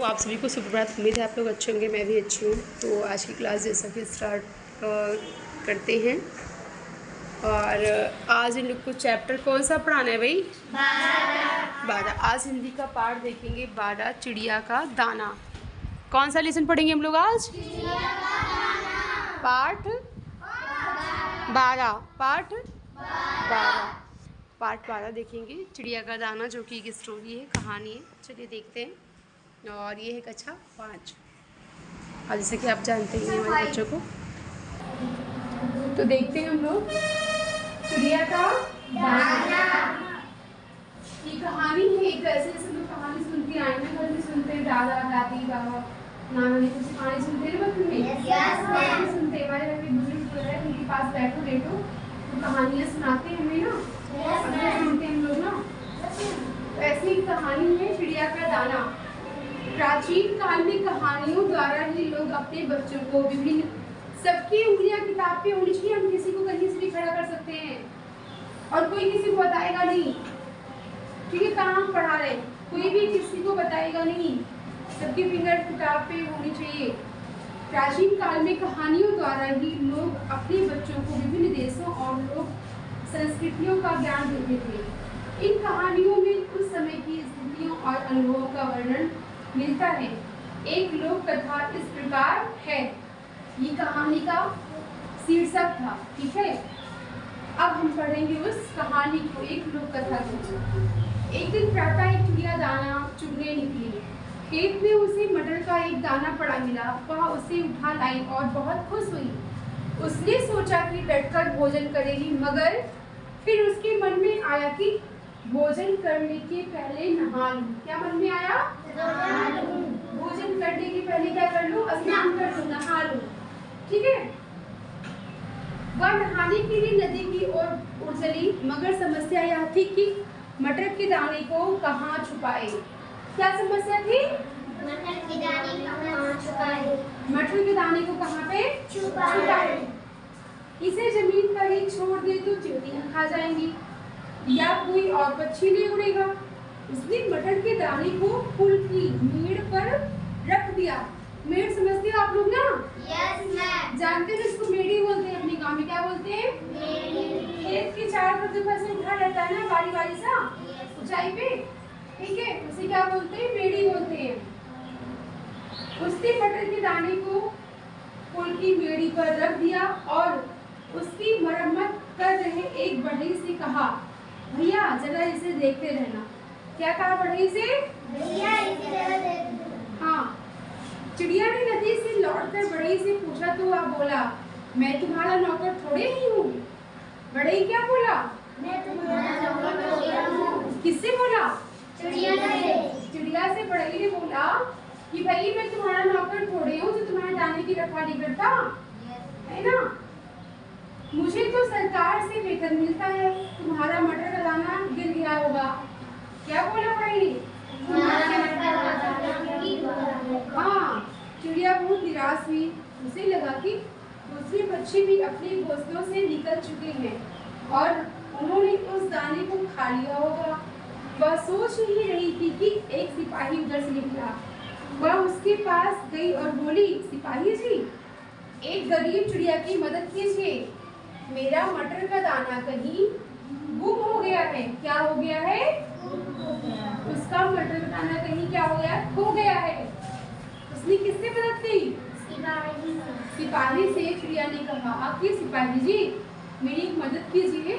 आप सभी को सुप्रभात। उम्मीद है आप लोग अच्छे होंगे, मैं भी अच्छी हूँ। तो आज की क्लास जैसा कि स्टार्ट करते हैं। और आज इन लोग को चैप्टर कौन सा पढ़ाना है भाई? 12। आज हिंदी का पाठ देखेंगे 12, चिड़िया का दाना। कौन सा लेसन पढ़ेंगे हम लोग आज? पाठ 12। पाठ 12 देखेंगे, चिड़िया का दाना, जो कि एक स्टोरी है, कहानी है। चलिए देखते हैं। और ये है कक्षा 5। और जैसे कि आप जानते हैं हमारे बच्चों को, तो देखते हैं हम लोग चिड़िया का दाना। ये कहानी है एक ऐसे जैसे लोग कहानी सुनते आए हैं, घर में सुनते हैं, दादा दादी बाबा नाना ने कुछ कहानी सुनते हैं बचपन में। सुनते हमारे घर में बुजुर्ग जो है उनके पास बैठो लेटो तो कहानियाँ सुनाते हैं हमें ना, सुनते हैं हम लोग ना। ऐसी एक कहानी है चिड़िया का दाना। प्राचीन काल में कहानियों द्वारा ही लोग अपने बच्चों को विभिन्न, सबकी उंगलियां किताब पे होनी चाहिए, हम किसी को कहीं से भी खड़ा कर सकते हैं और कोई किसी को बताएगा नहीं। ठीक है, कहाँ हम पढ़ा रहे, कोई भी किसी को बताएगा नहीं, सबकी फिंगर किताब पे होनी चाहिए। प्राचीन काल में कहानियों द्वारा ही लोग अपने बच्चों को विभिन्न देशों और लोक संस्कृतियों का ज्ञान देते थे। इन कहानियों में उस समय की स्थितियों और अनुभवों का वर्णन मिलता है। एक लोक कथा इस प्रकार है, ये कहानी का शीर्षक था। ठीक है, अब हम पढ़ेंगे उस कहानी को, एक लोक कथा को। एक दिन प्रातः एक चिड़िया दाना चुगने निकली। खेत में उसे मटर का एक दाना पड़ा मिला, वह उसे उठा लाई और बहुत खुश हुई। उसने सोचा कि डटकर भोजन करेगी, मगर फिर उसके मन में आया कि भोजन करने के पहले नहा लूं। क्या मन में आया? भोजन करने के पहले क्या कर लूं? स्नान कर लूं, नहा लूं। ठीक है, वह नहाने के लिए नदी की ओर उड़ चली, मगर समस्या यह थी कि मटर के दाने को कहाँ छुपाए। क्या समस्या थी? मटर के दाने को कहाँ पे छुपाए। इसे जमीन पर ही छोड़ दे तो चिड़ियाँ खा जाएंगी या कोई और पक्षी ले उड़ेगा। उसने मटर के दाने को पुल की मेड़ पर रख दिया। मेड़ समझते हो आप लोग ना? Yes ma'am. जानते हो इसको मेड़ी बोलते हैं, अपने गांव में क्या बोलते हैं? मेड़ी। खेत के चारों तरफ जो फसल उठा रहता है ना, बारी बारी सा ऊंचाई पे, ठीक है, उसे क्या बोलते हैं? मेड़ी बोलते हैं। उसने मटर के दाने को पुल की मेड़ी पर रख दिया और उसकी मरम्मत कर रहे एक बढ़ई से कहा, भैया जरा इसे देखते रहना। क्या कहा बढ़ई से? भैया इसे जरा देखते। हाँ, चिड़िया ने नदी से लौटकर बढ़ई से पूछा तो वह बोला, मैं तुम्हारा नौकर थोड़े ही हूँ। बढ़ई क्या बोला? मैं तुम्हारा नौकर थोड़े हूँ। किससे बोला? चिड़िया से बढ़ई ने बोला कि भाई मैं तुम्हारा नौकर थोड़े हूँ जो तुम्हारे दाने की रखवाली करता है ना। मुझे तो सरकार से वेतन मिलता है, तुम्हारा मटर का दाना गिर गया होगा। क्या बोला भाई? हाँ, चिड़िया बहुत निराश हुई। उसे लगा कि दूसरे पक्षी भी अपने घोंसलों से निकल चुके हैं और उन्होंने उस दाने को खा लिया होगा। वह सोच ही रही थी कि एक सिपाही उधर से निकला। वह उसके पास गई और बोली, सिपाही जी, एक गरीब चिड़िया की मदद कीजिए। मेरा मटर का दाना कहीं गुम हो गया है। क्या हो गया है? उसका मटर का दाना कहीं क्या हो गया? खो गया है। उसने किससे मदद की? सिपाही से। चिड़िया ने कहा कि सिपाही जी मेरी एक मदद कीजिए,